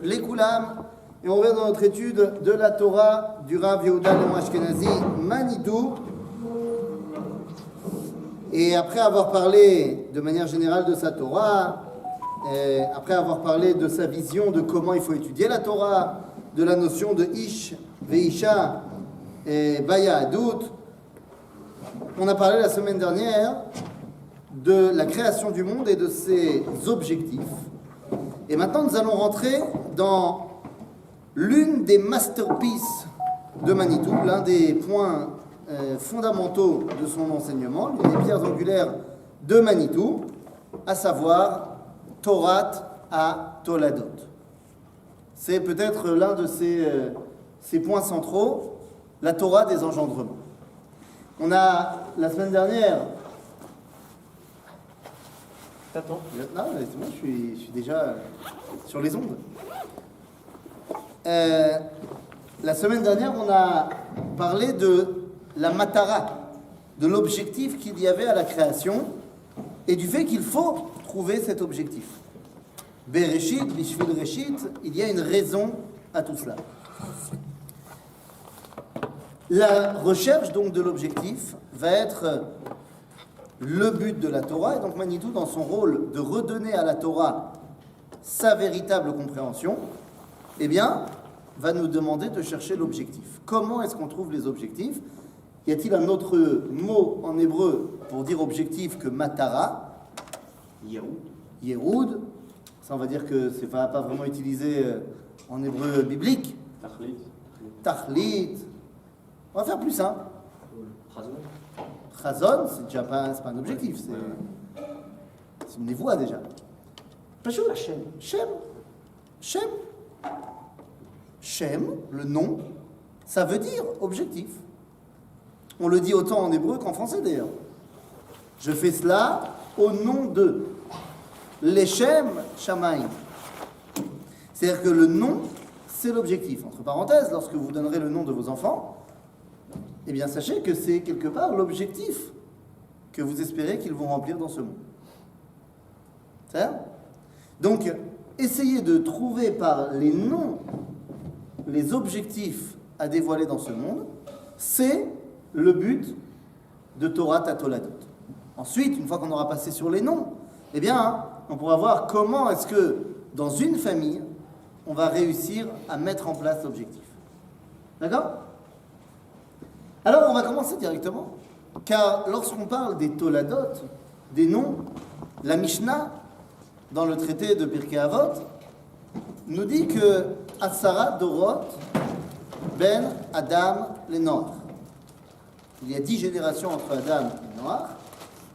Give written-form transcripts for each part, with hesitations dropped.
Les Koulam, et on revient dans notre étude de la Torah du Rav Yehuda Lemo Ashkenazi Manitou. Et après avoir parlé de manière générale de sa Torah, après avoir parlé de sa vision de comment il faut étudier la Torah, de la notion de Ish, Veisha et Baya Adout, on a parlé la semaine dernière de la création du monde et de ses objectifs. Et maintenant, nous allons rentrer dans l'une des masterpieces de Manitou, l'un des points fondamentaux de son enseignement, l'une des pierres angulaires de Manitou, à savoir Torat à Toladot. C'est peut-être l'un de ces points centraux, la Torah des engendrements. On a, la semaine dernière... T'attends. Non, c'est bon, je suis déjà sur les ondes. La semaine dernière, on a parlé de la matara, de l'objectif qu'il y avait à la création et du fait qu'il faut trouver cet objectif. Bereshit, Bishvil Reshit, il y a une raison à tout cela. La recherche donc de l'objectif va être le but de la Torah, et donc Manitou, dans son rôle de redonner à la Torah sa véritable compréhension, eh bien, va nous demander de chercher l'objectif. Comment est-ce qu'on trouve les objectifs? Y a-t-il un autre mot en hébreu pour dire objectif que matara? Yehoud. Ça, on va dire que c'est pas vraiment utilisé en hébreu biblique. Tachlit. On va faire plus simple. Chazon, c'est déjà pas un objectif, c'est une névoie déjà. Shem, le nom, ça veut dire objectif. On le dit autant en hébreu qu'en français d'ailleurs. Je fais cela au nom de Leshem Shamaim. C'est-à-dire que le nom, c'est l'objectif. Entre parenthèses, lorsque vous donnerez le nom de vos enfants, eh bien, sachez que c'est quelque part l'objectif que vous espérez qu'ils vont remplir dans ce monde. C'est ça? Donc, essayez de trouver par les noms les objectifs à dévoiler dans ce monde. C'est le but de Torah à Toladot. Ensuite, une fois qu'on aura passé sur les noms, eh bien, on pourra voir comment est-ce que, dans une famille, on va réussir à mettre en place l'objectif. D'accord? Alors, on va commencer directement, car lorsqu'on parle des Toladot, des noms, la Mishnah, dans le traité de Pirkei Avot, nous dit que Asara Dorot ben Adam le Noach. Il y a 10 générations entre Adam et Noach,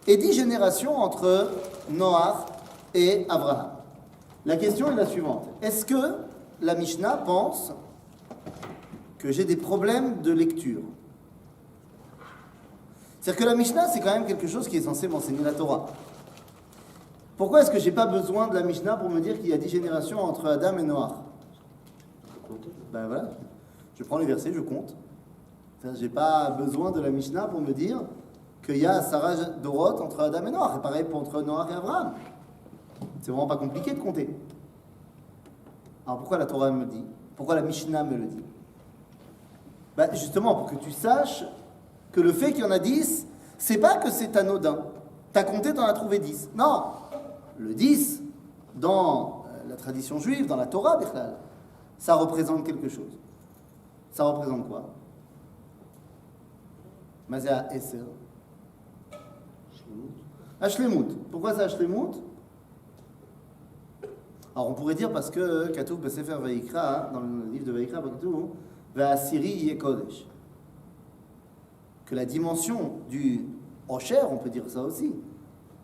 et 10 générations entre Noach et Abraham. La question est la suivante. Est-ce que la Mishnah pense que j'ai des problèmes de lecture? C'est-à-dire que la Mishnah, c'est quand même quelque chose qui est censé m'enseigner la Torah. Pourquoi est-ce que je n'ai pas besoin de la Mishnah pour me dire qu'il y a 10 générations entre Adam et Noach? Ben voilà, je prends les versets, je compte. Je n'ai pas besoin de la Mishnah pour me dire qu'il y a Sarah Dorot entre Adam et Noach. Et pareil pour entre Noach et Abraham. C'est vraiment pas compliqué de compter. Alors pourquoi la Torah me dit? Pourquoi la Mishnah me le dit? Ben justement, pour que tu saches que le fait qu'il y en a 10, c'est pas que c'est anodin. T'as compté, t'en as trouvé 10. Non, le 10, dans la tradition juive, dans la Torah, Bichlal, ça représente quelque chose. Ça représente quoi? Mazéa Esser. Ashlemut. Pourquoi c'est Ashlemut? Alors on pourrait dire parce que Katouf Besefer Vayikra, dans le livre de Vayikra, Va'asiri Yekodesh. Que la dimension du Osher, on peut dire ça aussi,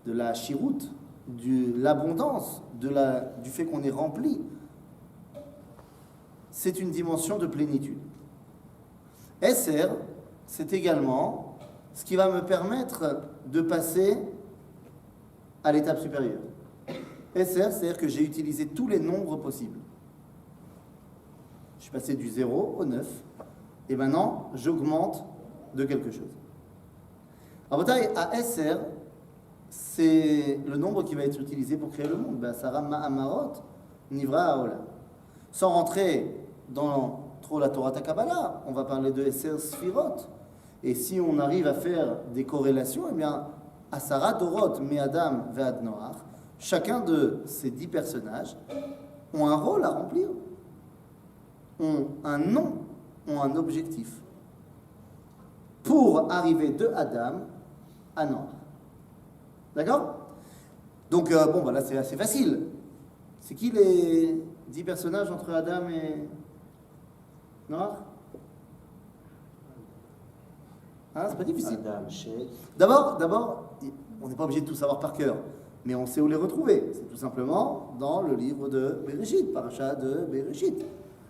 de la Shirut, de l'abondance, du fait qu'on est rempli, c'est une dimension de plénitude. Esser, c'est également ce qui va me permettre de passer à l'étape supérieure. Esser, c'est-à-dire que j'ai utilisé tous les nombres possibles. Je suis passé du 0 au 9, et maintenant j'augmente de quelque chose. Alors, à Esser, c'est le nombre qui va être utilisé pour créer le monde. Sarah Ma'amarot, Nivra Haolam. Sans rentrer dans trop la Torah Kabbalah, on va parler de Eser Sfirot. Et si on arrive à faire des corrélations, eh bien, Asara Dorot, Me'adam ve'ad Noach, chacun de ces 10 personnages ont un rôle à remplir, ont un nom, ont un objectif pour arriver de Adam à Noach. D'accord? Donc, bon, bah là, c'est assez facile. C'est qui les 10 personnages entre Adam et Noach? Hein, c'est pas difficile. Adam, Shet. D'abord, on n'est pas obligé de tout savoir par cœur, mais on sait où les retrouver. C'est tout simplement dans le livre de Bereshit, Parasha de Bereshit.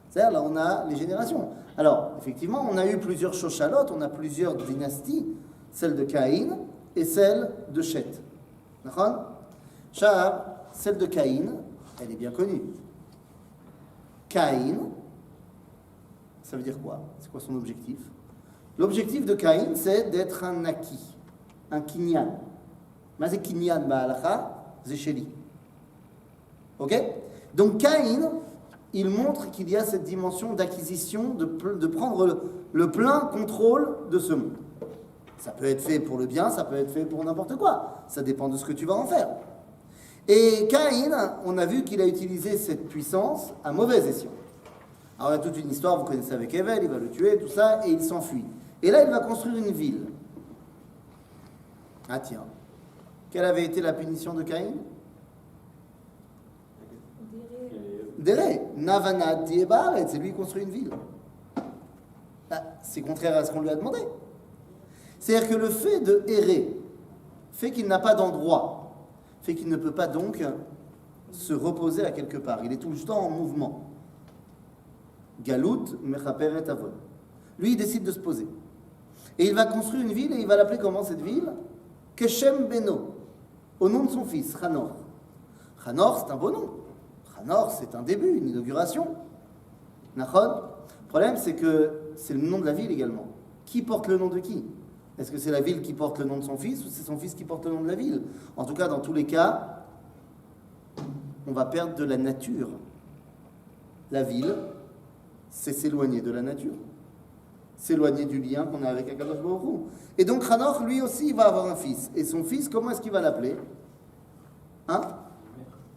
C'est-à-dire, là, on a les générations. Alors, effectivement, on a eu plusieurs Shoshalot, on a plusieurs dynasties, celle de Caïn et celle de Shet. D'accord? Celle de Caïn, elle est bien connue. Caïn, ça veut dire quoi? C'est quoi son objectif? L'objectif de Caïn, c'est d'être un naki, un kinyan. Mais c'est kinyan ba'alacha, c'est sheli. Ok? Donc Caïn, il montre qu'il y a cette dimension d'acquisition, de prendre le plein contrôle de ce monde. Ça peut être fait pour le bien, ça peut être fait pour n'importe quoi. Ça dépend de ce que tu vas en faire. Et Caïn, on a vu qu'il a utilisé cette puissance à mauvais escient. Alors il y a toute une histoire, vous connaissez avec Evel, il va le tuer, tout ça, et il s'enfuit. Et là, il va construire une ville. Ah tiens, quelle avait été la punition de Caïn? Déré. Navanat Diebaret, c'est lui qui construit une ville. Ah, c'est contraire à ce qu'on lui a demandé. C'est-à-dire que le fait de errer fait qu'il n'a pas d'endroit, fait qu'il ne peut pas donc se reposer à quelque part. Il est tout le temps en mouvement. Galout, Mechaperet Avon. Lui, il décide de se poser. Et il va construire une ville, et il va l'appeler comment cette ville? Keshem Beno, au nom de son fils, Hanor. Hanor, c'est un beau nom. Hanor, c'est un début, une inauguration. Nachon. Le problème, c'est que c'est le nom de la ville également. Qui porte le nom de qui? Est-ce que c'est la ville qui porte le nom de son fils, ou c'est son fils qui porte le nom de la ville? En tout cas, dans tous les cas, on va perdre de la nature. La ville, c'est s'éloigner de la nature. S'éloigner du lien qu'on a avec Akadosh Baruch Hu. Et donc Hanor, lui aussi, il va avoir un fils. Et son fils, comment est-ce qu'il va l'appeler? Hein?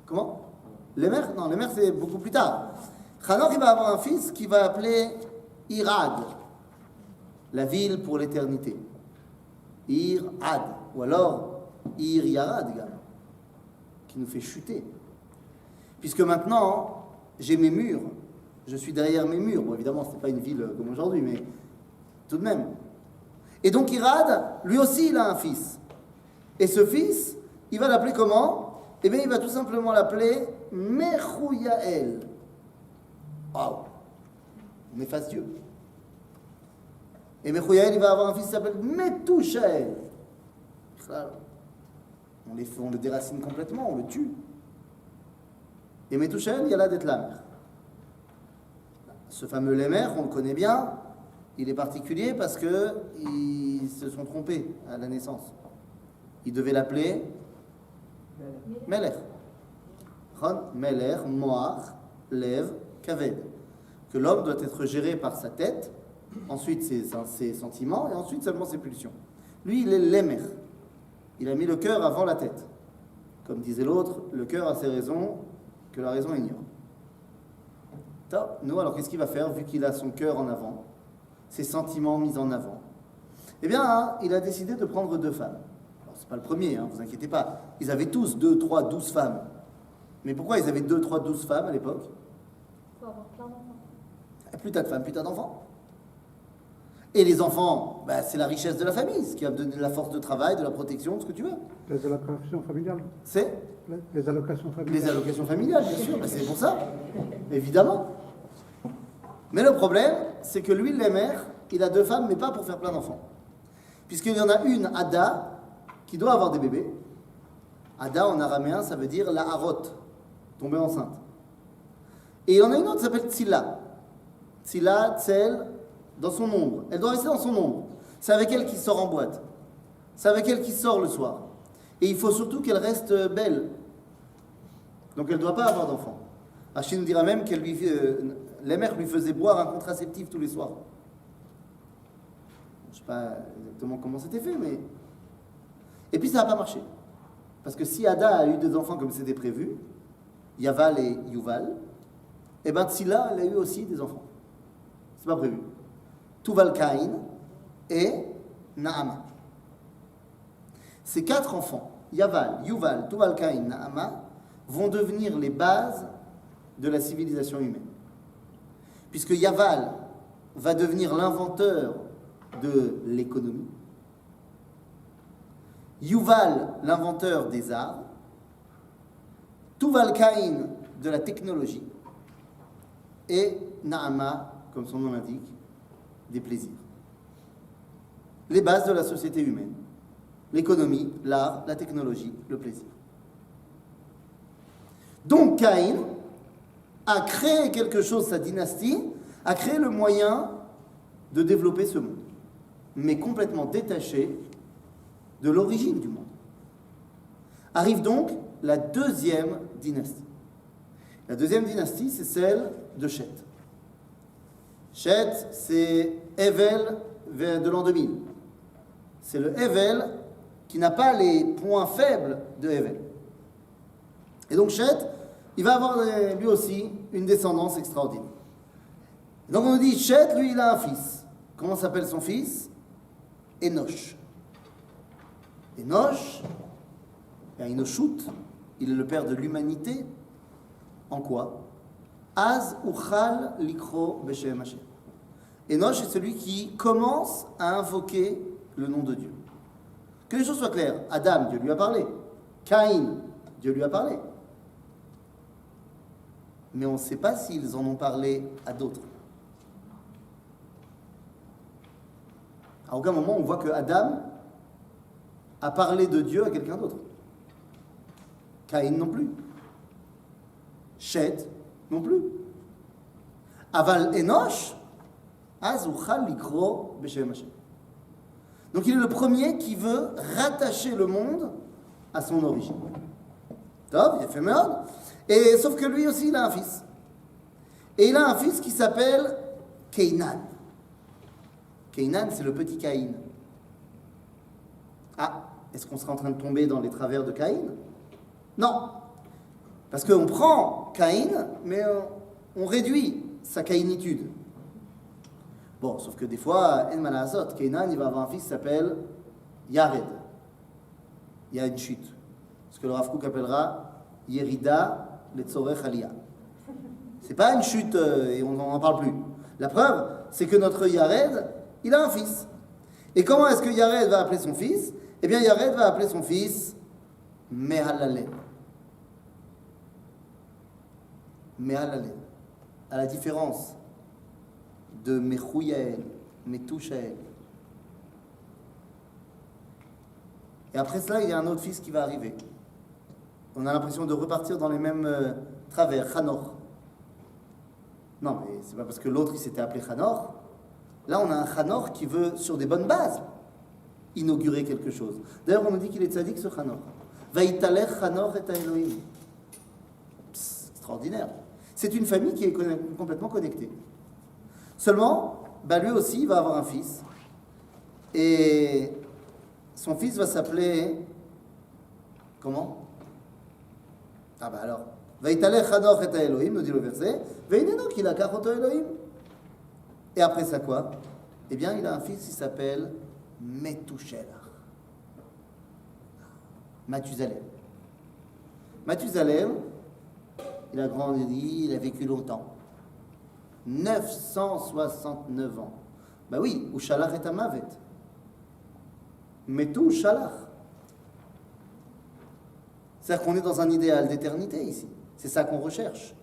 Comment? Lémer? Non, Lémer, c'est beaucoup plus tard. Hanor, il va avoir un fils qui va appeler Irad, la ville pour l'éternité. Ir-Ad, ou alors Ir-Yarad, qui nous fait chuter. Puisque maintenant, j'ai mes murs, je suis derrière mes murs. Bon, évidemment, ce n'est pas une ville comme aujourd'hui, mais tout de même. Et donc Irad, lui aussi, il a un fils. Et ce fils, il va l'appeler comment? Eh bien, il va tout simplement l'appeler Mechouyael. Waouh! On efface Dieu. Et Mechouyael, il va avoir un fils qui s'appelle Metouchael. On le déracine complètement, on le tue. Et Metouchael, il y a là d'être Lamer. Ce fameux Lémer, on le connaît bien, il est particulier parce qu'ils se sont trompés à la naissance. Ils devaient l'appeler Meler. Meler, Moar, Lev, Kaved. Que l'homme doit être géré par sa tête, ensuite ses sentiments, et ensuite seulement ses pulsions. Lui, il est Lémer. Il a mis le cœur avant la tête. Comme disait l'autre, le cœur a ses raisons que la raison ignore. Nous, alors, qu'est-ce qu'il va faire, vu qu'il a son cœur en avant, ses sentiments mis en avant? Eh bien, hein, il a décidé de prendre 2 femmes. Alors, c'est pas le premier, hein, vous inquiétez pas. Ils avaient tous 2, 3, 12 femmes. Mais pourquoi ils avaient 2, 3, 12 femmes à l'époque? Pour avoir plein d'enfants. Plus t'as de femmes, plus t'as d'enfants. Et les enfants, bah, c'est la richesse de la famille, ce qui va donner de la force de travail, de la protection, ce que tu veux. Les allocations familiales. C'est Les allocations familiales. les allocations familiales, bien sûr, bah, c'est pour ça, évidemment. Mais le problème, c'est que lui, Lémer, il a 2 femmes, mais pas pour faire plein d'enfants. Puisqu'il y en a une, Ada, qui doit avoir des bébés. Ada, en araméen, ça veut dire la harot, tomber enceinte. Et il y en a une autre qui s'appelle Tzila. Tzila, Tzel, dans son ombre. Elle doit rester dans son ombre. C'est avec elle qu'il sort en boîte. C'est avec elle qu'il sort le soir. Et il faut surtout qu'elle reste belle. Donc elle ne doit pas avoir d'enfant. Rachid nous dira même qu'elle Lémer lui faisait boire un contraceptif tous les soirs. Je ne sais pas exactement comment c'était fait, mais... Et puis ça n'a pas marché. Parce que si Ada a eu des enfants comme c'était prévu, Yaval et Yuval, et bien Tzila, elle a eu aussi des enfants. C'est pas prévu. Tuval Caïn et Naama. Ces 4 enfants, Yaval, Yuval, Tuval Caïn, Naama, vont devenir les bases de la civilisation humaine. Puisque Yaval va devenir l'inventeur de l'économie, Yuval, l'inventeur des arts, Tuval Caïn, de la technologie, et Naama, comme son nom l'indique, des plaisirs. Les bases de la société humaine. L'économie, l'art, la technologie, le plaisir. Donc Caïn a créé quelque chose, sa dynastie, a créé le moyen de développer ce monde, mais complètement détaché de l'origine du monde. Arrive donc la deuxième dynastie. La deuxième dynastie, c'est celle de Shet. Shet, c'est Hevel de l'an 2000. C'est le Hevel qui n'a pas les points faibles de Hevel. Et donc Shet, il va avoir lui aussi une descendance extraordinaire. Donc on dit, Shet, lui, il a un fils. Comment s'appelle son fils? Enoch. Enoch, Enoshut, il est le père de l'humanité. En quoi? Az uchal likro beshem Hashem. Enoch est celui qui commence à invoquer le nom de Dieu. Que les choses soient claires. Adam, Dieu lui a parlé. Caïn, Dieu lui a parlé. Mais on ne sait pas s'ils en ont parlé à d'autres. À aucun moment on voit que Adam a parlé de Dieu à quelqu'un d'autre. Caïn non plus. Shet non plus. Aval Enoch, az uchal likro beshem Hashem. Donc il est le premier qui veut rattacher le monde à son origine. Top, il a fait merde. Et sauf que lui aussi il a un fils. Et il a un fils qui s'appelle Kéinan. Kéinan, c'est le petit Caïn. Ah, est-ce qu'on sera en train de tomber dans les travers de Caïn? Non. Parce qu'on prend Caïn, mais on réduit sa caïnitude. Bon, sauf que des fois, En Malazot, Kéinan, il va avoir un fils qui s'appelle Yared. Il y a une chute. Ce que le Rav Kook appellera Yerida Letzorech Aliyah. C'est pas une chute et on n'en parle plus. La preuve, c'est que notre Yared, il a un fils. Et comment est-ce que Yared va appeler son fils? Eh bien, Yared va appeler son fils Mehalalel. Mehalalel. À la différence de Mechouyael, Metouchael. Et après cela, il y a un autre fils qui va arriver. On a l'impression de repartir dans les mêmes travers, Chanor. Non, mais c'est pas parce que l'autre il s'était appelé Chanor. Là, on a un Chanor qui veut, sur des bonnes bases, inaugurer quelque chose. D'ailleurs, on nous dit qu'il est tzaddik, ce Chanor. Vaïtalech Chanor et Elohim. Extraordinaire. C'est une famille qui est complètement connectée. Seulement, lui aussi, il va avoir un fils. Et son fils va s'appeler... Comment? Ah alors. Vaïtalech Chanor et Elohim, nous dit le verset. Vaïneno qu'il a kachoto Elohim. Et après ça quoi? Eh bien, il a un fils qui s'appelle Metouchelach. Mathusalem. Mathusalem, il a grandi, il a vécu longtemps. 969 ans. Bah oui, Ushalach est Amavet. Metou Ushalach. C'est-à-dire qu'on est dans un idéal d'éternité ici. C'est ça qu'on recherche.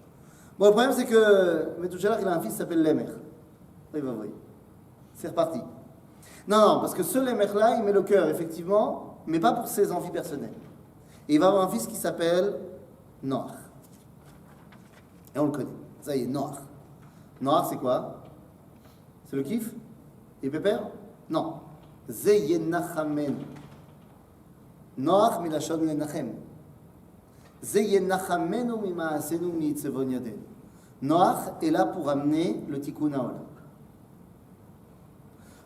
Bon, le problème c'est que Metouchelach, il a un fils qui s'appelle Lémer. Oui. C'est reparti. Non, parce que ce Lémer-là, il met le cœur, effectivement, mais pas pour ses envies personnelles. Et il va avoir un fils qui s'appelle Noach. Et on le connaît. Ça y est, Noach. Noach, c'est quoi? C'est le kiff? Et pépère? Non. Zeyenachamen. Noach milachon lenachem. Noach est là pour amener le tikkun haolam.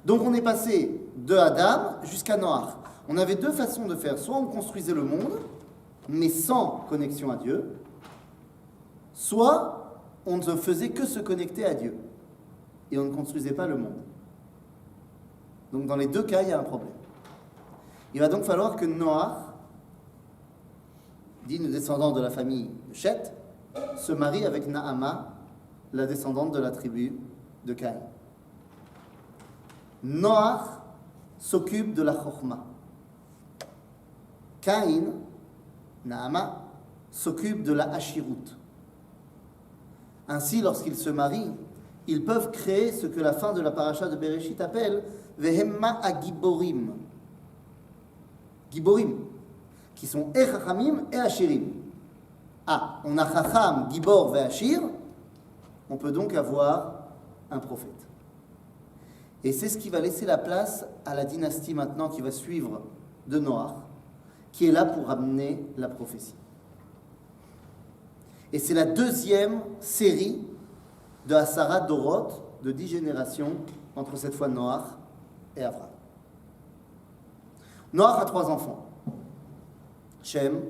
Donc on est passé de Adam jusqu'à Noach. On avait deux façons de faire. Soit on construisait le monde, mais sans connexion à Dieu, soit on ne faisait que se connecter à Dieu. Et on ne construisait pas le monde. Donc dans les deux cas, il y a un problème. Il va donc falloir que Noach, digne descendant de la famille de Shet, se marie avec Naama, la descendante de la tribu de Caïn. Noach s'occupe de la Chokhmah. Caïn, Naama, s'occupe de la Hashirut. Ainsi, lorsqu'ils se marient, ils peuvent créer ce que la fin de la paracha de Bereshit appelle Vehemma Agiborim. Giborim, qui sont et Chachamim et Hashirim. Ah, on a Chacham, Gibor et Hashir, on peut donc avoir un prophète. Et c'est ce qui va laisser la place à la dynastie maintenant qui va suivre de Noach, qui est là pour amener la prophétie. Et c'est la deuxième série de Asara Dorot, de 10 générations, entre cette fois Noach et Avraham. Noach a 3 enfants. Shem,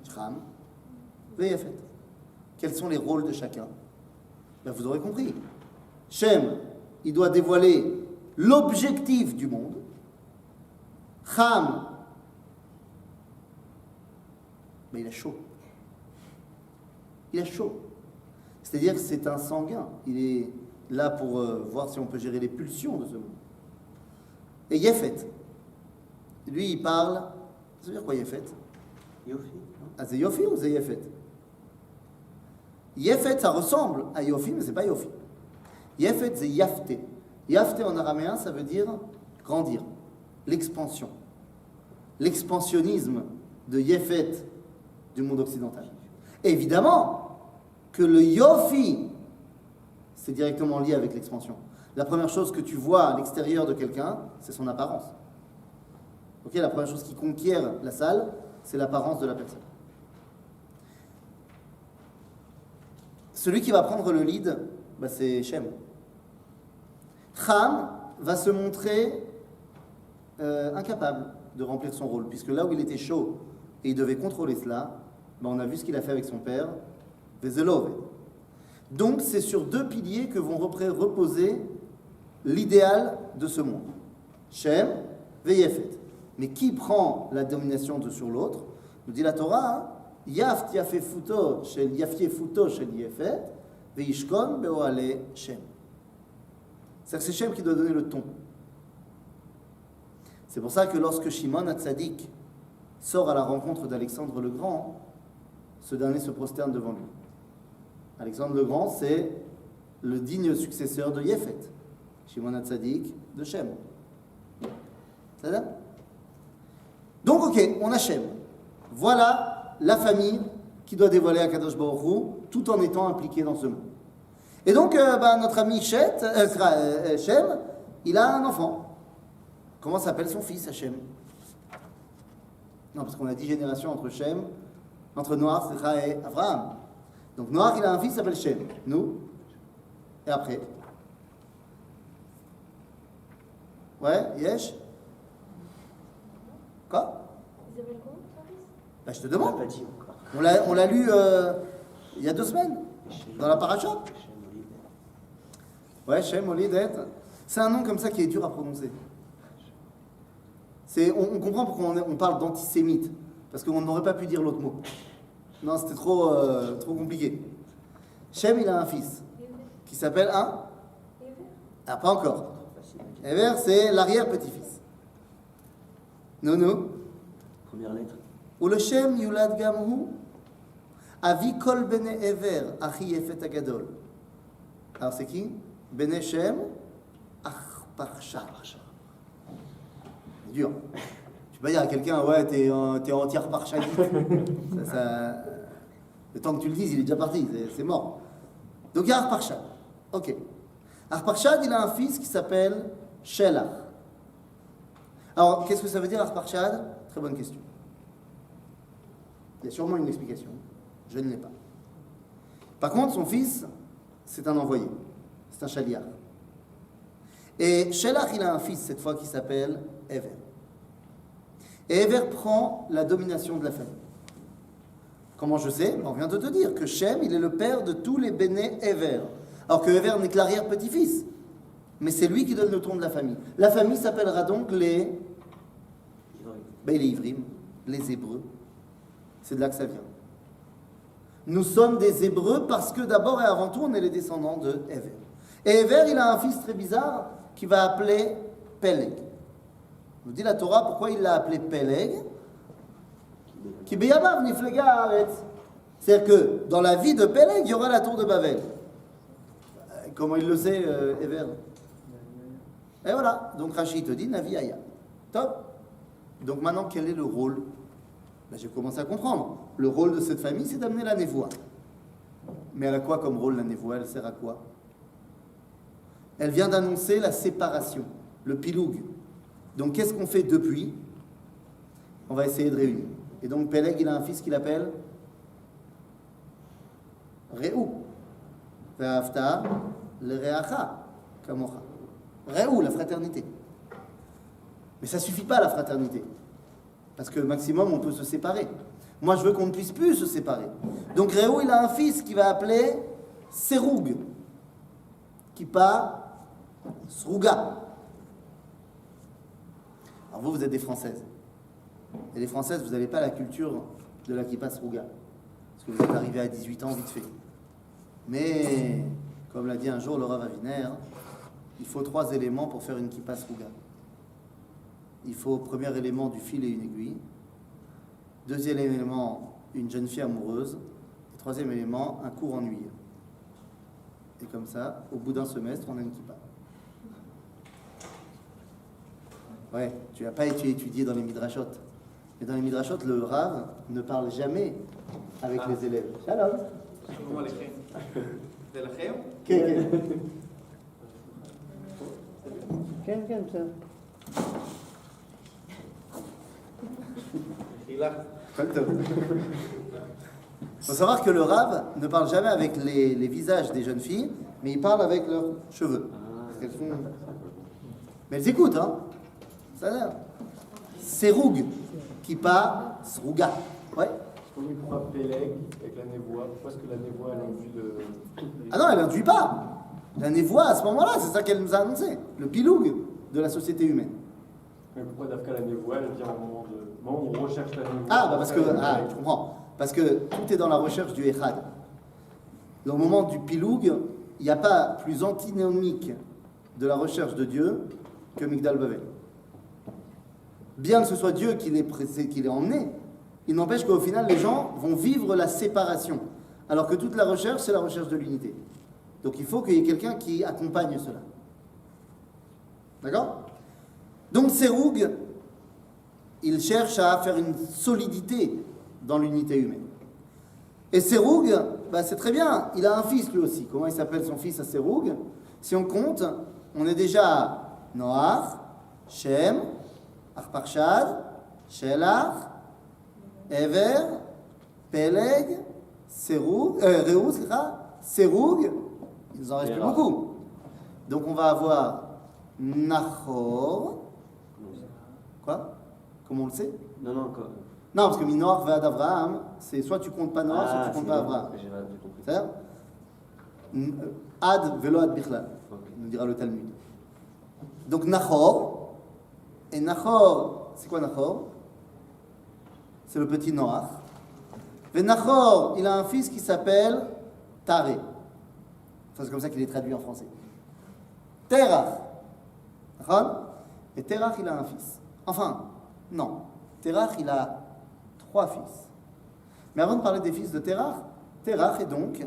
Shram et Yafet. Quels sont les rôles de chacun? Vous aurez compris. Shem, il doit dévoiler l'objectif du monde. Ham, mais il a chaud. Il a chaud. C'est-à-dire que c'est un sanguin. Il est là pour voir si on peut gérer les pulsions de ce monde. Et Yefet, lui, il parle. Ça veut dire quoi, Yefet? Yofi. Ah, c'est Yofi ou c'est Yefet? Yefet, ça ressemble à Yofi, mais c'est pas Yofi. Yefet, c'est Yafté. Yafté en araméen, ça veut dire grandir, l'expansion. L'expansionnisme de Yefet du monde occidental. Évidemment que le Yofi, c'est directement lié avec l'expansion. La première chose que tu vois à l'extérieur de quelqu'un, c'est son apparence. Ok, la première chose qui conquiert la salle, c'est l'apparence de la personne. Celui qui va prendre le lead, c'est Shem. Ham va se montrer incapable de remplir son rôle, puisque là où il était chaud et il devait contrôler cela, on a vu ce qu'il a fait avec son père, Vezelove. Donc c'est sur 2 piliers que vont reposer l'idéal de ce monde. Shem, Veyefet. Mais qui prend la domination sur l'autre? Nous dit la Torah, Yaft Yafé Futo Shel Yafye Futo Shel Yefet, Veishkon Beoale Shem. C'est-à-dire que c'est Shem qui doit donner le ton. C'est pour ça que lorsque Shimon HaTzadik sort à la rencontre d'Alexandre le Grand, ce dernier se prosterne devant lui. Alexandre le Grand, c'est le digne successeur de Yefet. Shimon HaTzadik de Shem. C'est ça? Donc, ok, on a Shem. Voilà la famille qui doit dévoiler Akadosh Baruch Hu, tout en étant impliquée dans ce monde. Et donc, notre ami Shem, il a un enfant. Comment s'appelle son fils, Shem? Non, parce qu'on a 10 générations entre Noach, et Abraham. Donc Noach, il a un fils qui s'appelle Shem. Nous. Et après? Ouais, Yesh? Quoi? Ils appellent comment, son fils? Je te demande. On l'a pas dit encore. On l'a lu il y a 2 semaines, dans la paracha. Ouais, Shem, Olidet. C'est un nom comme ça qui est dur à prononcer. On comprend pourquoi on parle d'antisémite, parce qu'on n'aurait pas pu dire l'autre mot. Non, c'était trop compliqué. Shem, il a un fils qui s'appelle Ever. Ah, pas encore. Ever, c'est l'arrière-petit-fils. Nounou. Première lettre. Ou le Shem Yulad Gamhu, Avi Kol Bene Ever, Achi Yefet Agadol. Alors c'est qui? Bene Shem, Arparcha. Dur. Tu peux pas dire à quelqu'un, ouais, t'es entier Arparchadite. Le temps que tu le dises, il est déjà parti, c'est mort. Donc il y a Arparchad. Ok. Arparchad, il a un fils qui s'appelle Shelah. Alors, qu'est-ce que ça veut dire Arparchad? Très bonne question. Il y a sûrement une explication. Je ne l'ai pas. Par contre, son fils, c'est un envoyé. C'est un chaliar. Et Shelach, il a un fils cette fois qui s'appelle Ever. Et Ever prend la domination de la famille. Comment je sais? On vient de te dire que Shem, il est le père de tous les béné Ever. Alors que Ever n'est que l'arrière-petit-fils. Mais c'est lui qui donne le ton de la famille. La famille s'appellera donc les Ivrim, les Hébreux. C'est de là que ça vient. Nous sommes des Hébreux parce que d'abord et avant tout, on est les descendants de Ever. Et Ever, il a un fils très bizarre qui va appeler Peleg. Nous dit la Torah pourquoi il l'a appelé Peleg. Ki beyamav niflega haaretz. C'est-à-dire que dans la vie de Peleg, il y aura la tour de Babel. Comment il le sait, Ever? Et voilà. Donc Rashi te dit Navi Aya. Top. Donc maintenant, quel est le rôle? Ben, j'ai commencé à comprendre. Le rôle de cette famille, c'est d'amener la névoie. Mais elle a quoi comme rôle, la névoie? Elle sert à quoi? Elle vient d'annoncer la séparation, le piloug. Donc qu'est-ce qu'on fait depuis? On va essayer de réunir. Et donc Peleg, il a un fils qu'il appelle Réou. Ve'afta l'ereacha kamocha. Réou, la fraternité. Mais ça suffit pas, la fraternité. Parce que maximum, on peut se séparer. Moi, je veux qu'on ne puisse plus se séparer. Donc Réou, il a un fils qui va appeler Seroug. Qui part Srouga. Alors vous êtes des Françaises. Et les Françaises, vous n'avez pas la culture de la kippa Srouga. Parce que vous êtes arrivés à 18 ans vite fait. Mais, comme l'a dit un jour le Rav Aviner, il faut 3 éléments pour faire une kippa Srouga. Il faut, premier élément, du fil et une aiguille. Deuxième élément, une jeune fille amoureuse. Et troisième élément, un cours ennuyeux. Et comme ça, au bout d'un semestre, on a une kippa. Ouais, tu n'as pas été étudié dans les midrashot. Mais dans les midrashot, le Rav ne parle jamais avec les élèves. Shalom. Il faut savoir que le Rav ne parle jamais avec les visages des jeunes filles, mais il parle avec leurs cheveux. Parce qu'elles sont... Mais elles écoutent, hein. Ça a l'air. Seroug, qui part, Srouga. Ouais. Pourquoi Peleg avec la névoie? Pourquoi est-ce que la névoie elle induit le... Ah non, elle n'induit pas. La névoie, à ce moment-là, c'est ça qu'elle nous a annoncé. Le piloug de la société humaine. Mais pourquoi d'Afka la névoie, elle vient au moment où on recherche la névoie? Ah, bah parce que... Ah, je comprends. Parce que tout est dans la recherche du Echad. Au moment du piloug, il n'y a pas plus antinomique de la recherche de Dieu que Migdal Bavel. Bien que ce soit Dieu qui l'ait emmené, il n'empêche qu'au final, les gens vont vivre la séparation. Alors que toute la recherche, c'est la recherche de l'unité. Donc il faut qu'il y ait quelqu'un qui accompagne cela. D'accord? Donc Seroug, il cherche à faire une solidité dans l'unité humaine. Et Seroug, bah c'est très bien, il a un fils lui aussi. Comment il s'appelle son fils à Seroug? Si on compte, on est déjà à Noach, Shem, Arpachshad, Shelach, Ever, Peleg, Seroug, Seroug, il nous en reste plus beaucoup. Donc on va avoir Nahor. Quoi? Comment on le sait? Non, non, quoi. Non, parce que Minor va d'Abraham, c'est soit tu comptes pas Noach, soit tu comptes pas Abraham. J'ai compris. C'est-à-dire Ad velo ad bichlal, nous dira le Talmud. Donc Nahor, et Nahor, c'est quoi Nahor? C'est le petit Noach. Et Nahor, il a un fils qui s'appelle Taré. Enfin, c'est comme ça qu'il est traduit en français. Terach. Et Terach, il a un fils. Enfin, non. Terach, il a 3 fils. Mais avant de parler des fils de Terach, Terach est donc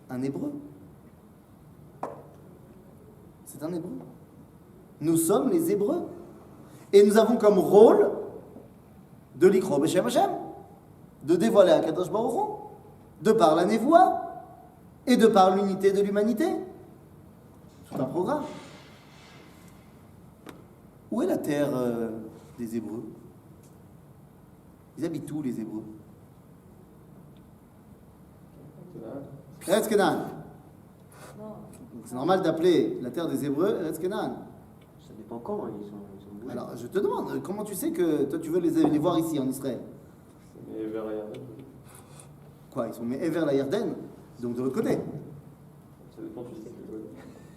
un hébreu. C'est un hébreu. Nous sommes les hébreux. Et nous avons comme rôle de l'ikro b'shem Hashem, de dévoiler Akadosh Baruch Hu, de par la névoie et de par l'unité de l'humanité. Tout un programme. Où est la terre des Hébreux? Ils habitent où, les Hébreux? Eretz Canaan. Non. Donc c'est normal d'appeler la terre des Hébreux Eretz Canaan. Ça dépend quand, hein, ils sont bougés. Alors je te demande, comment tu sais que toi tu veux les voir ici en Israël? Mais vers la Yarden, Quoi, ils sont mis vers la Yarden, donc de l'autre côté. ça dépend, tu sais.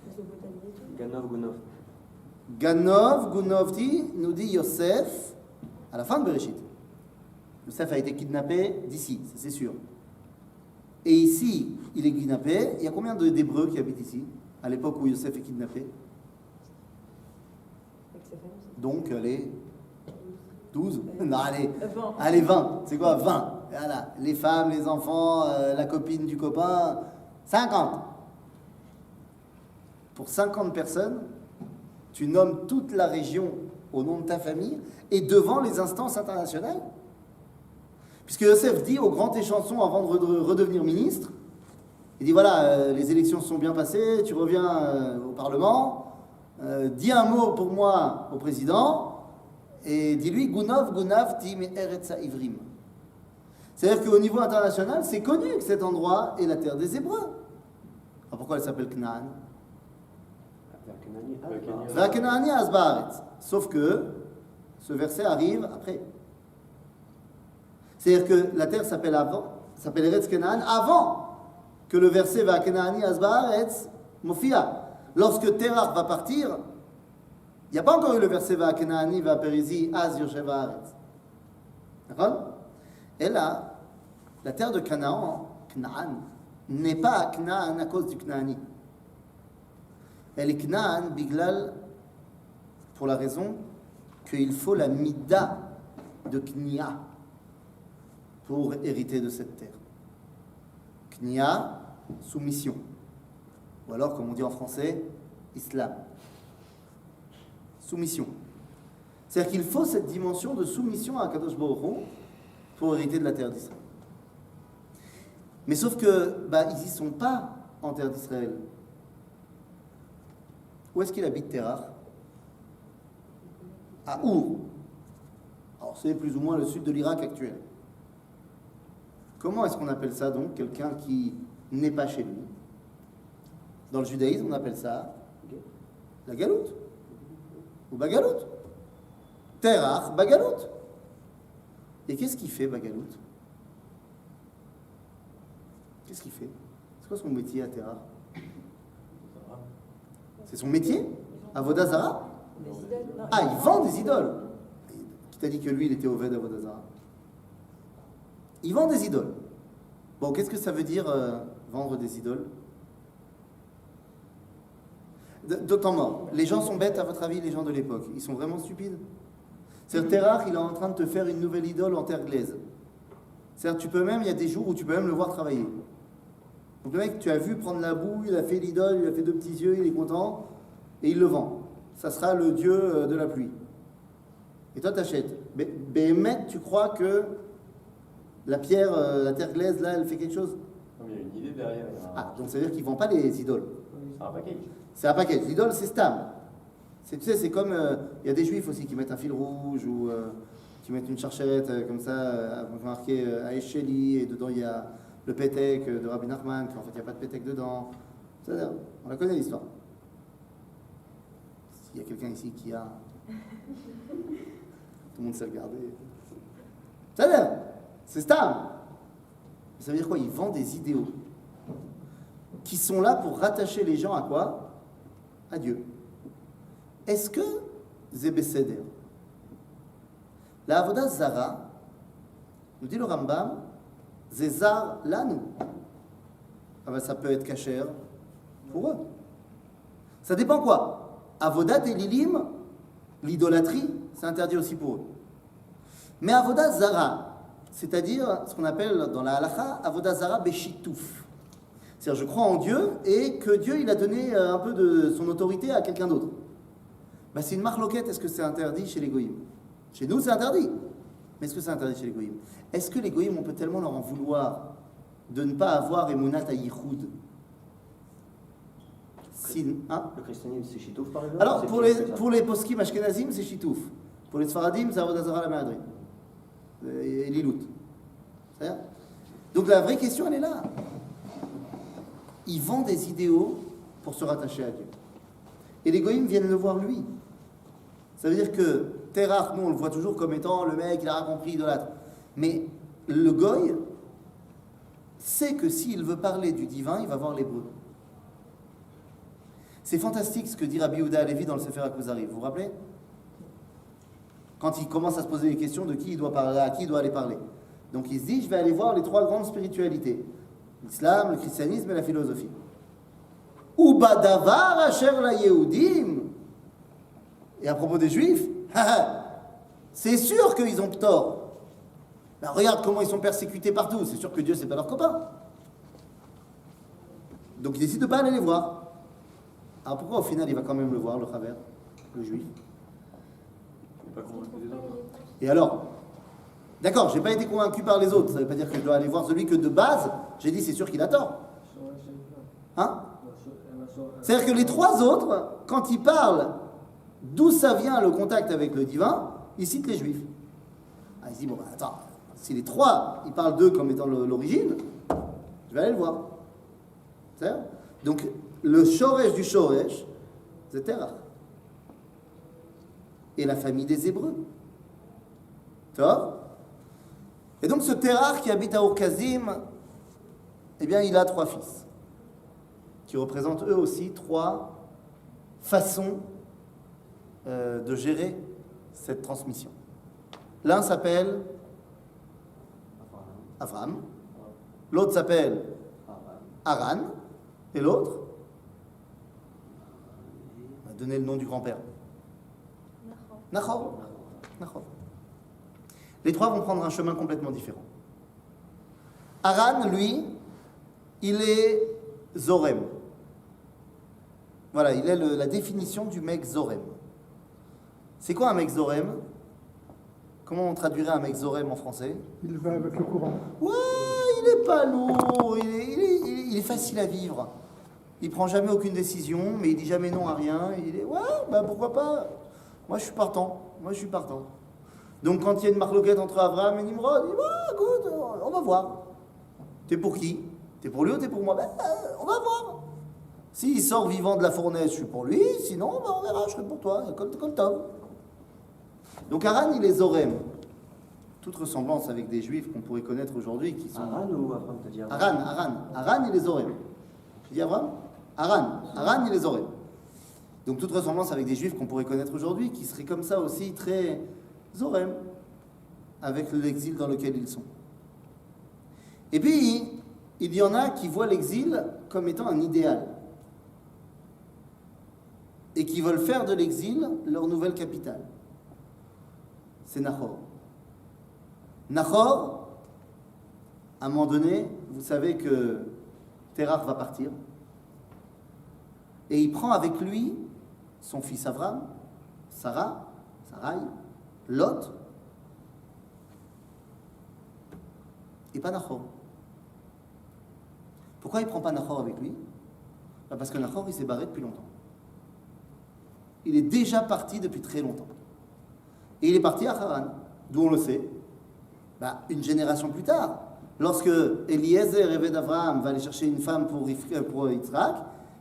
Mésopotamie et tout. Ganov, Gonov. Ganov, Gunovti, nous dit Yosef, à la fin de Bereshit. Yosef a été kidnappé d'ici, ça c'est sûr. Et ici, il est kidnappé. Il y a combien d'Hébreux qui habitent ici, à l'époque où Yosef est kidnappé? Avec sa femme aussi. Donc, allez, 12? Non, allez, 20. allez 20. C'est quoi 20? Voilà, les femmes, les enfants, la copine du copain, 50. Pour 50 personnes, tu nommes toute la région au nom de ta famille et devant les instances internationales. Puisque Yosef dit au grand échanson avant de redevenir ministre, il dit voilà, les élections se sont bien passées, tu reviens au Parlement, dis un mot pour moi au président, et dis-lui Gunov, Gunav, Tim Eretza Ivrim. C'est-à-dire qu'au niveau international, c'est connu que cet endroit est la terre des Hébreux. Alors pourquoi elle s'appelle Canaan? Vakanaani Asbaretz. Sauf que ce verset arrive après. C'est-à-dire que la terre s'appelle Eretz Canaan avant que le verset Vakanaani Asbaretz Mofia. Lorsque Terach va partir, il n'y a pas encore eu le verset Vakanaani va Perizi Az Yoshev Haaretz. D'accord? Et là, la terre de Canaan, Canaan, n'est pas Canaan à cause du Canaani. Elle est Canaan, Biglal, pour la raison qu'il faut la Mida de Knia pour hériter de cette terre. Knia, soumission. Ou alors, comme on dit en français, Islam. Soumission. C'est-à-dire qu'il faut cette dimension de soumission à Kadosh Baruch Hu pour hériter de la terre d'Israël. Mais sauf que, ils n'y sont pas en terre d'Israël. Où est-ce qu'il habite Terach? À Our. Alors c'est plus ou moins le sud de l'Irak actuel. Comment est-ce qu'on appelle ça donc, quelqu'un qui n'est pas chez lui? Dans le judaïsme, on appelle ça la galoute. Ou bagaloute. Terach, bagaloute. Et qu'est-ce qu'il fait, bagaloute? Qu'est-ce qu'il fait? C'est quoi son métier à Terach? C'est son métier? Avodah Zara? Des idoles. Non, Ah, il vend des idoles. Qui t'a dit que lui, il était Oved Avodah Zara? Il vend des idoles. Bon, qu'est-ce que ça veut dire vendre des idoles? D'autant mort. Les gens sont bêtes, à votre avis, les gens de l'époque. Ils sont vraiment stupides. C'est-à-dire, Terach, il est en train de te faire une nouvelle idole en terre glaise. C'est-à-dire, tu peux même, il y a des jours où tu peux même le voir travailler. Donc le mec, tu as vu prendre la boue, il a fait l'idole, il a fait deux petits yeux, il est content, et il le vend. Ça sera le dieu de la pluie. Et toi, t'achètes. Mais Béhémet, tu crois que la pierre, la terre glaise, là, elle fait quelque chose? Non, mais il y a une idée derrière. Ah, donc ça veut dire qu'ils ne vendent pas les idoles. C'est un package. C'est un paquet. L'idole, c'est stam. Tu sais, c'est comme... Il y a des juifs aussi qui mettent un fil rouge ou qui mettent une charchette comme ça, marqué à Esheli, et dedans il y a le pétek de Rabbi Nachman, qu'en fait il n'y a pas de pétek dedans. C'est-à-dire, on la connaît l'histoire. S'il y a quelqu'un ici qui a... Tout le monde sait regarder. C'est-à-dire, c'est stam. Ça veut dire quoi? Ils vendent des idéaux qui sont là pour rattacher les gens à quoi? À Dieu. Est-ce que Zébécéder, la Avodah Zara, nous dit le Rambam, Zézar Lanou. Ah ben ça peut être cachère pour eux. Ça dépend quoi? Avodat et Lilim, l'idolâtrie, c'est interdit aussi pour eux. Mais Avodah Zara, c'est-à-dire ce qu'on appelle dans la halakha, Avodah Zara Beshitouf. C'est-à-dire, je crois en Dieu et que Dieu, il a donné un peu de son autorité à quelqu'un d'autre. C'est une marloquette, est-ce que c'est interdit chez les goïms? Chez nous, c'est interdit. Mais est-ce que c'est interdit chez les goïms? Est-ce que les goïms, on peut tellement leur en vouloir de ne pas avoir Emunat Ayichoud? Le christianisme, c'est Chitouf, par exemple? Alors, pour les poskim ashkenazim, c'est Chitouf. Pour les sfaradim, c'est Avodah Zara la Mahadri. Et Lilout. Donc, la vraie question, elle est là. il vend des idéaux pour se rattacher à Dieu. Et les goïms viennent le voir lui. Ça veut dire que Terach, nous on le voit toujours comme étant le mec, il a compris, idolâtre. Mais le goy sait que s'il veut parler du divin, il va voir l'hébreu. C'est fantastique ce que dit Rabbi Yehuda Halevi dans le Sefer HaKuzari. Vous vous rappelez? Quand il commence à se poser les questions de qui il doit parler, à qui il doit aller parler. Donc il se dit, je vais aller voir les trois grandes spiritualités. L'islam, le christianisme et la philosophie. Ubadavar asher la Yehudim. Et à propos des juifs, c'est sûr qu'ils ont tort. Ben, regarde comment ils sont persécutés partout. C'est sûr que Dieu, c'est pas leur copain. Donc il décide de ne pas aller les voir. Alors pourquoi au final il va quand même le voir, le Chaver, le juif? Il n'est pas convaincu des autres. Et alors, d'accord, j'ai pas été convaincu par les autres. Ça veut pas dire que je dois aller voir celui que de base, j'ai dit c'est sûr qu'il a tort. Hein? C'est-à-dire que les trois autres, quand ils parlent d'où ça vient le contact avec le divin, ils citent les juifs. Ah, ils se disent, bon, bah, attends, si les trois, ils parlent d'eux comme étant l'origine, je vais aller le voir. C'est ça? Donc, le shoresh du shoresh, c'est Terach. Et la famille des Hébreux. Tov. Et donc, ce Terach qui habite à Orkazim, eh bien, il a trois fils, qui représentent eux aussi trois façons de gérer cette transmission. L'un s'appelle Avram, l'autre s'appelle Haran, et l'autre, on va donner le nom du grand-père. Nachor. Nachor. Les trois vont prendre un chemin complètement différent. Haran, lui, il est Zorem. Voilà, il est la définition du mec Zorem. C'est quoi un mec Zorem? Comment on traduirait un mec Zorem en français? Il va avec le courant. Ouais, il est pas lourd, il est facile à vivre. Il prend jamais aucune décision, mais il dit jamais non à rien. Il est, ouais, bah pourquoi pas? Moi je suis partant. Donc quand il y a une marloquette entre Abraham et Nimrod, il dit, bah écoute, on va voir. T'es pour qui? T'es pour lui ou t'es pour moi? Ben, on va voir. S'il sort vivant de la fournaise, je suis pour lui. Sinon, ben, on verra, je serai pour toi. Comme Tom. Donc Haran, il est Zorem. Toute ressemblance avec des juifs qu'on pourrait connaître aujourd'hui qui sont... Haran ou Abraham, t'as dit Abraham? Haran, il est Zorem. Tu dis Abraham? Haran, il est Zorem. Donc toute ressemblance avec des juifs qu'on pourrait connaître aujourd'hui qui seraient comme ça aussi très Zorem avec l'exil dans lequel ils sont. Et puis, il y en a qui voient l'exil comme étant un idéal et qui veulent faire de l'exil leur nouvelle capitale. C'est Nachor. Nachor, à un moment donné, vous savez que Terach va partir et il prend avec lui son fils Avram, Sarai, Lot et pas Nachor. Pourquoi il ne prend pas Nachor avec lui? Parce que Nachor, il s'est barré depuis longtemps. Il est déjà parti depuis très longtemps. Et il est parti à Haran, d'où on le sait. Une génération plus tard, lorsque Eliezer, rêvé d'Abraham, va aller chercher une femme pour Yitzhak,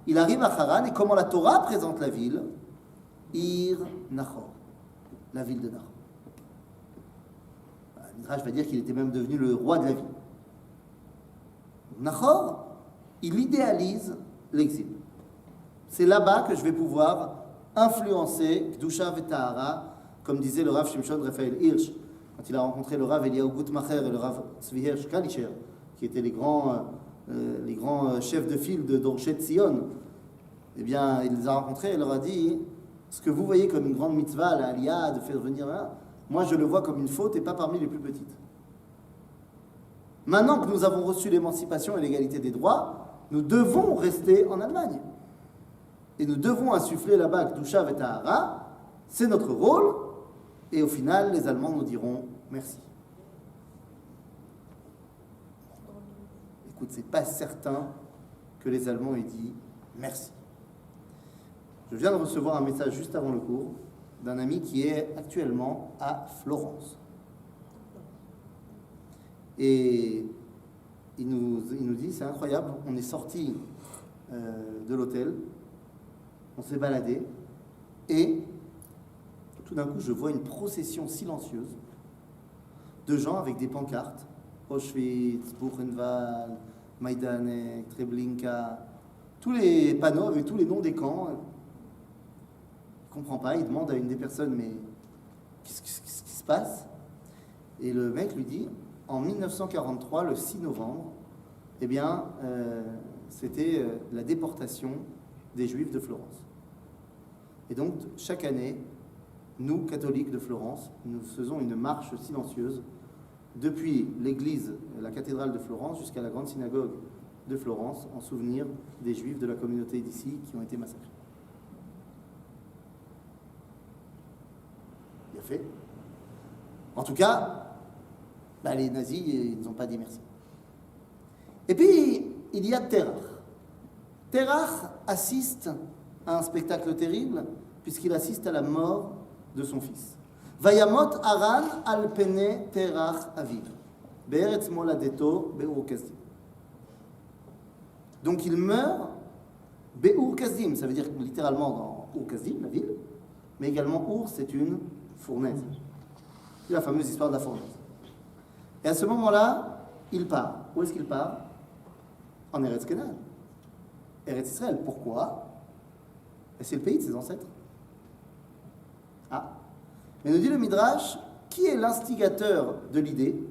il arrive à Haran, et comment la Torah présente la ville? Ir Nachor, la ville de Nachor. Midrash va dire qu'il était même devenu le roi de la ville. Nachor, il idéalise l'exil. C'est là-bas que je vais pouvoir influencer Kedusha Vetahara, comme disait le Rav Shimshon Raphaël Hirsch, quand il a rencontré le Rav Eliyahu Gutmacher et le Rav Tzvi Hirsch Kalischer, qui étaient les grands chefs de file de Dorshet Sion. Eh bien, il les a rencontrés et leur a dit, ce que vous voyez comme une grande mitzvah, la Aliyah, de faire venir là, moi je le vois comme une faute et pas parmi les plus petites. Maintenant que nous avons reçu l'émancipation et l'égalité des droits, nous devons rester en Allemagne. Et nous devons insuffler là-bas Kedusha Vetahara, c'est notre rôle, et au final, les Allemands nous diront merci. Écoute, c'est pas certain que les Allemands aient dit merci. Je viens de recevoir un message juste avant le cours d'un ami qui est actuellement à Florence. Et il nous dit, c'est incroyable, on est sorti de l'hôtel. On s'est baladé. Et tout d'un coup, je vois une procession silencieuse de gens avec des pancartes. Auschwitz, Buchenwald, Majdanek, Treblinka. Tous les panneaux avec tous les noms des camps. Il ne comprend pas. Il demande à une des personnes, mais qu'est-ce qui se passe? Et le mec lui dit, en 1943, le 6 novembre, eh bien, c'était la déportation des Juifs de Florence. Et donc, chaque année, nous, catholiques de Florence, nous faisons une marche silencieuse depuis l'église, la cathédrale de Florence, jusqu'à la grande synagogue de Florence, en souvenir des Juifs de la communauté d'ici qui ont été massacrés. Bien fait. En tout cas, les nazis, ils n'ont pas dit merci. Et puis, il y a Terach. Terach assiste à un spectacle terrible, puisqu'il assiste à la mort de son fils. Vayamot Aran al pene Terach aviv, be'eretz moladeto be'ur kasdim. Donc il meurt be'ur kasdim, ça veut dire littéralement dans Ur Kasdim, la ville, mais également Ur, c'est une fournaise. C'est la fameuse histoire de la fournaise. Et à ce moment-là, il part. Où est-ce qu'il part? En Eretz Kenan. Eretz Israël. Pourquoi? Et c'est le pays de ses ancêtres. Ah. Mais nous dit le Midrash, qui est l'instigateur de l'idée?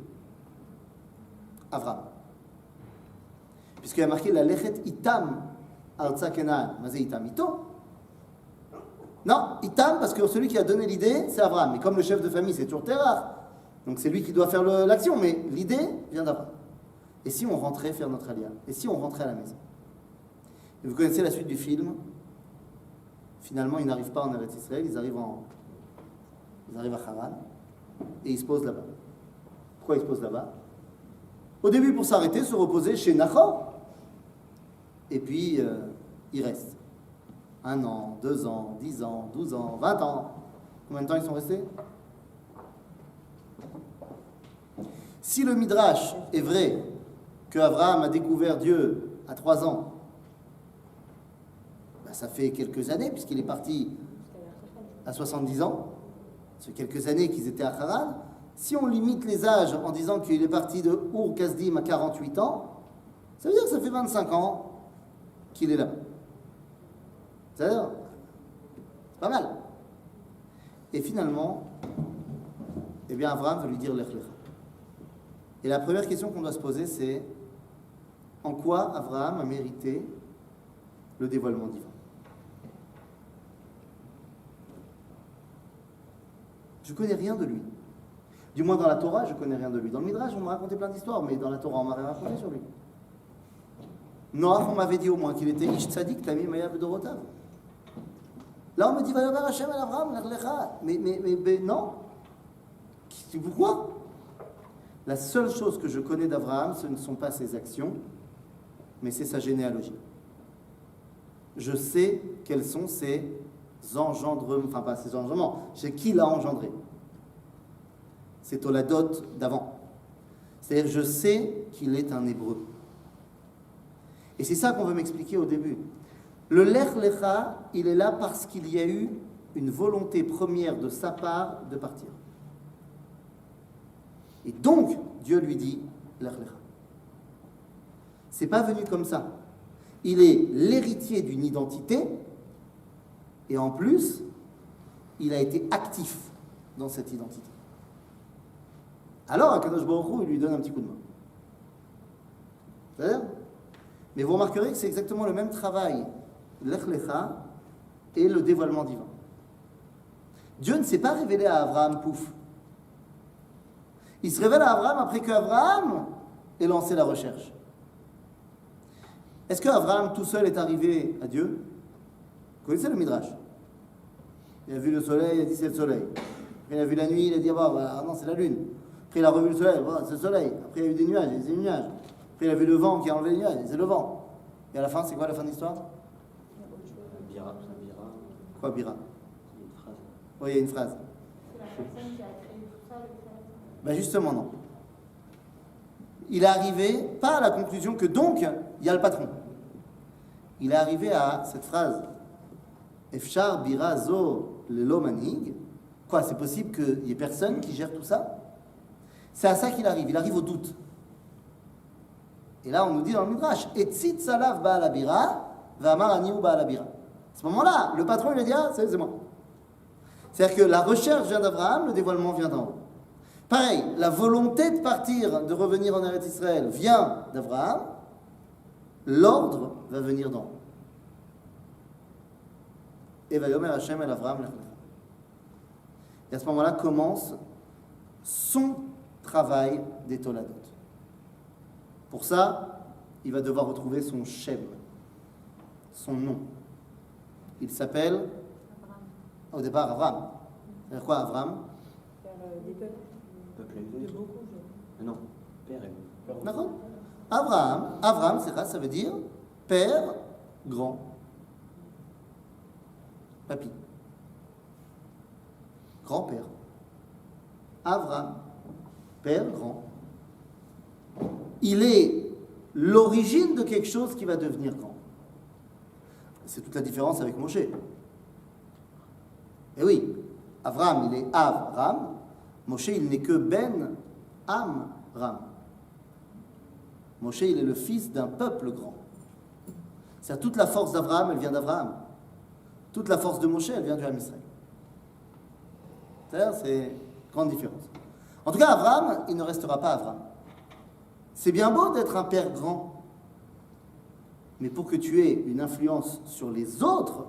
Avram. Puisqu'il y a marqué la lechet itam arza Kenan. Mazé itam ito. Non, itam, parce que celui qui a donné l'idée, c'est Avram. Mais comme le chef de famille, c'est toujours Terach. Donc c'est lui qui doit faire l'action. Mais l'idée vient d'Avram. Et si on rentrait faire notre alia? Et si on rentrait à la maison? Et vous connaissez la suite du film. Finalement, ils n'arrivent pas en Eretz Israël, ils arrivent à Haran et ils se posent là-bas. Pourquoi ils se posent là-bas? Au début, pour s'arrêter, se reposer chez Nachor. Et puis, ils restent. 1 an, 2 ans, 10 ans, 12 ans, 20 ans. Combien de temps ils sont restés? Si le Midrash est vrai, que Abraham a découvert Dieu à 3 ans, ça fait quelques années, puisqu'il est parti à 70 ans. Ça fait quelques années qu'ils étaient à Haran. Si on limite les âges en disant qu'il est parti de Ur Kasdim à 48 ans, ça veut dire que ça fait 25 ans qu'il est là. C'est-à-dire, c'est pas mal. Et finalement, eh bien, Abraham veut lui dire Lech Lecha. Et la première question qu'on doit se poser, c'est en quoi Abraham a mérité le dévoilement divin? Je ne connais rien de lui. Du moins dans la Torah, je ne connais rien de lui. Dans le Midrash, on m'a raconté plein d'histoires, mais dans la Torah, on m'a rien raconté sur lui. Noach, on m'avait dit au moins qu'il était Ish Tzadik, Tamim Mayav Dorotav. Là, on me dit Vayomer Hashem el Avram, Lech Lecha. Mais non. Pourquoi? La seule chose que je connais d'Abraham, ce ne sont pas ses actions, mais c'est sa généalogie. Je sais quels sont ses engendrements, enfin pas ses engendrements, c'est qui l'a engendré. C'est Toladot d'avant. C'est-à-dire, je sais qu'il est un hébreu. Et c'est ça qu'on veut m'expliquer au début. Le Lech Lecha, il est là parce qu'il y a eu une volonté première de sa part de partir. Et donc, Dieu lui dit Lech Lecha. C'est pas venu comme ça. Il est l'héritier d'une identité et en plus, il a été actif dans cette identité. Alors, Akadosh Baruch Hu, il lui donne un petit coup de main. C'est-à-dire? Mais vous remarquerez que c'est exactement le même travail, Lech Lecha et le dévoilement divin. Dieu ne s'est pas révélé à Abraham, pouf. Il se révèle à Abraham après qu'Abraham ait lancé la recherche. Est-ce qu'Abraham tout seul est arrivé à Dieu? Vous connaissez le Midrash? Il a vu le soleil, il a dit c'est le soleil. Après il a vu la nuit, il a dit non, c'est la lune. Après il a revu le soleil, c'est le soleil. Après il y a eu des nuages, il a dit c'est les nuages. Après il a vu le vent qui a enlevé les nuages, c'est le vent. Et à la fin, c'est quoi la fin de l'histoire? Bira. Quoi, Bira? Il y a une phrase. Oui, il y a une phrase. C'est la personne qui a créé tout ça, le créateur. Ben justement, non. Il est arrivé, pas à la conclusion que donc, il y a le patron. il est arrivé à cette phrase Efshar bira zo lelo manig. Quoi, c'est possible qu'il n'y ait personne qui gère tout ça? C'est à ça qu'il arrive. Il arrive au doute. Et là, on nous dit dans le Midrash Etzit salav ba'al abira, va'amar aniu ba'al abira. À ce moment-là, le patron, il a dit ah, c'est moi. C'est-à-dire que la recherche vient d'Abraham, le dévoilement vient d'en haut. Pareil, la volonté de partir, de revenir en Eretz Israël vient d'Abraham, l'ordre va venir d'en haut. Et vayomer Hashem el Avraham lech lecha. Et à ce moment-là commence son travail des Toladot. Pour ça, il va devoir retrouver son Shem, son nom. Il s'appelle, au départ, Avram. C'est-à-dire quoi, Avram? Des peuples. Peuple élevé. De beaucoup, Non, père élevé. D'accord. Avram, ça veut dire père grand. Papy. Grand-père. Avram, père grand. Il est l'origine de quelque chose qui va devenir grand. C'est toute la différence avec Moshe. Et oui, Avram, il est Avram. Moshe, il n'est que Ben Amram. Moshe, il est le fils d'un peuple grand. C'est-à-dire toute la force d'Avraham, elle vient d'Avraham. Toute la force de Moshe, elle vient du Ham Israël. C'est une grande différence. En tout cas, Avraham, il ne restera pas Avraham. C'est bien beau d'être un père grand, mais pour que tu aies une influence sur les autres,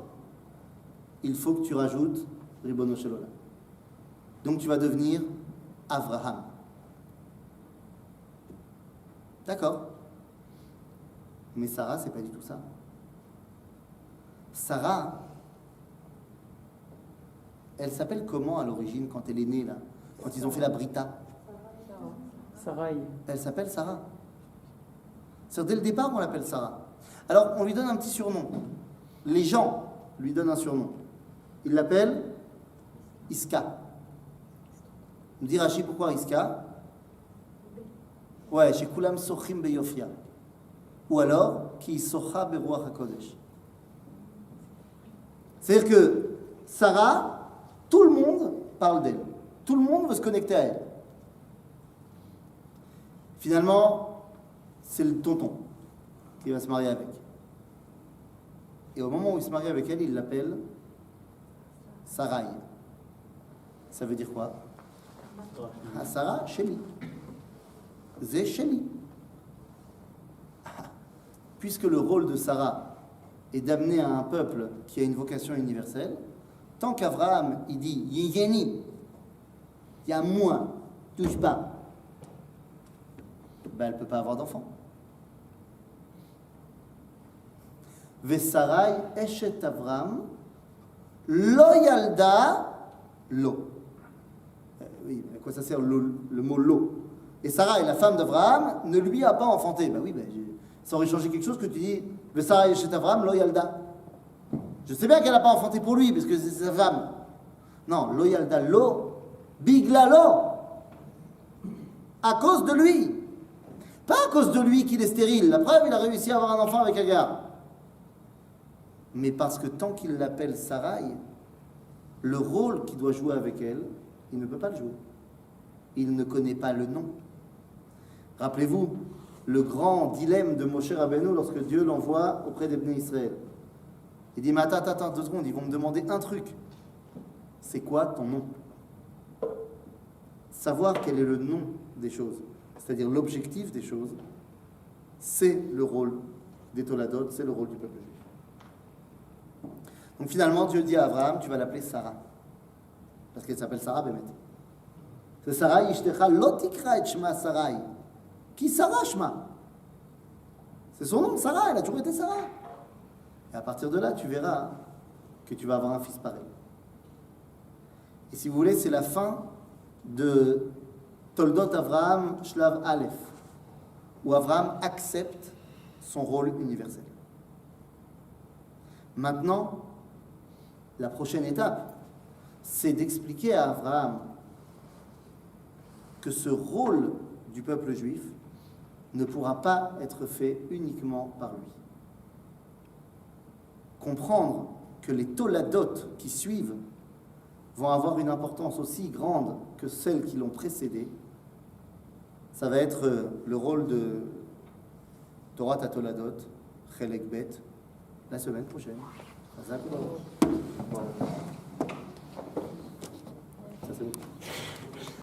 il faut que tu rajoutes Ribono Shel Olam. Donc tu vas devenir Avraham. D'accord. Mais Sarah, c'est pas du tout ça. Sarah, elle s'appelle comment à l'origine quand elle est née là? Quand ils ont fait la Brita? Sarai. Elle s'appelle Sarah. C'est-à-dire, dès le départ, on l'appelle Sarah. Alors, on lui donne un petit surnom. Les gens lui donnent un surnom. Ils l'appellent Iska. Nous dit Rashi pourquoi Iska? Ouais, chez Kulam Sochim Beyofia. Ou alors, Ki Socha Beruach HaKodesh. C'est-à-dire que Sarah, tout le monde parle d'elle. Tout le monde veut se connecter à elle. Finalement, c'est le tonton qui va se marier avec. Et au moment où il se marie avec elle, il l'appelle Sarai. Ça veut dire quoi? Ah, Sarah, Sheli. Zé Sheli. Puisque le rôle de Sarah est d'amener à un peuple qui a une vocation universelle, tant qu'Abraham, il dit Yéni, il y a moi, touche pas, ben, elle ne peut pas avoir d'enfant. Vesarai eshet Avram, lo yalda lo. Oui, à quoi ça sert le mot lo? Et Sarah, la femme d'Abraham, ne lui a pas enfanté. Ben oui, ben, ça aurait changé quelque chose que tu dis Vesarai eshet Avram, lo yalda. Je sais bien qu'elle n'a pas enfanté pour lui, parce que c'est sa femme. Non, lo yalda lo, biglalo. À cause de lui. Pas à cause de lui qu'il est stérile. La preuve, il a réussi à avoir un enfant avec Agar. Mais parce que tant qu'il l'appelle Sarai, le rôle qu'il doit jouer avec elle, il ne peut pas le jouer. Il ne connaît pas le nom. Rappelez-vous le grand dilemme de Moshe Rabbeinu lorsque Dieu l'envoie auprès des Bnei Israël. Il dit, mais attends, 2 secondes, ils vont me demander un truc. C'est quoi ton nom? Savoir quel est le nom des choses, c'est-à-dire l'objectif des choses, c'est le rôle des Toladot, c'est le rôle du peuple juif. Donc finalement, Dieu dit à Abraham, tu vas l'appeler Sarah. Parce qu'elle s'appelle Sarah, Bémet. C'est Sarah, Ishtecha, Lotikra et Shma Sarai. Qui Sarah Shma? C'est son nom, Sarah, elle a toujours été Sarah. Et à partir de là, tu verras que tu vas avoir un fils pareil. Et si vous voulez, c'est la fin de Toldot Avraham Shlav Aleph, où Avraham accepte son rôle universel. Maintenant, la prochaine étape, c'est d'expliquer à Avraham que ce rôle du peuple juif ne pourra pas être fait uniquement par lui. comprendre que les toladot qui suivent vont avoir une importance aussi grande que celles qui l'ont précédé, ça va être le rôle de Torah Toladot, Chelek Bet, la semaine prochaine. Ça, c'est bon.